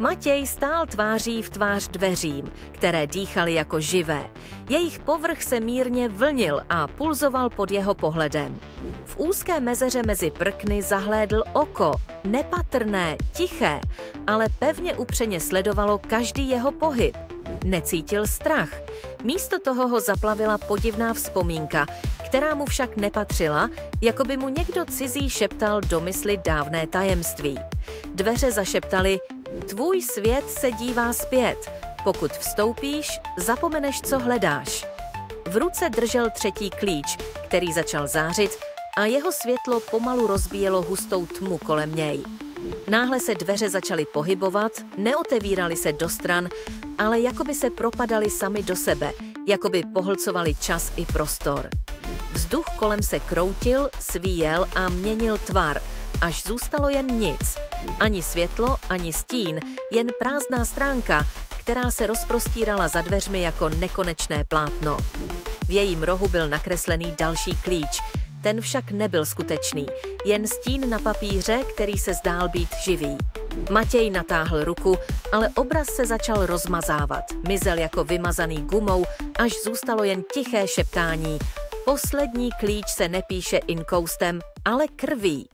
Matěj stál tváří v tvář dveřím, které dýchaly jako živé. Jejich povrch se mírně vlnil a pulzoval pod jeho pohledem. V úzké mezeře mezi prkny zahlédl oko, nepatrné, tiché, ale pevně upřeně sledovalo každý jeho pohyb. Necítil strach. Místo toho ho zaplavila podivná vzpomínka, která mu však nepatřila, jako by mu někdo cizí šeptal do mysli dávné tajemství. Dveře zašeptaly: tvůj svět se dívá zpět. Pokud vstoupíš, zapomeneš, co hledáš. V ruce držel třetí klíč, který začal zářit a jeho světlo pomalu rozbíjelo hustou tmu kolem něj. Náhle se dveře začaly pohybovat, neotevíraly se do stran, ale jakoby se propadaly sami do sebe, jakoby pohlcovali čas i prostor. Vzduch kolem se kroutil, svíjel a měnil tvar, až zůstalo jen nic. Ani světlo, ani stín, jen prázdná stránka, která se rozprostírala za dveřmi jako nekonečné plátno. V jejím rohu byl nakreslený další klíč, ten však nebyl skutečný, jen stín na papíře, který se zdál být živý. Matěj natáhl ruku, ale obraz se začal rozmazávat, mizel jako vymazaný gumou, až zůstalo jen tiché šeptání: poslední klíč se nepíše inkoustem, ale krví.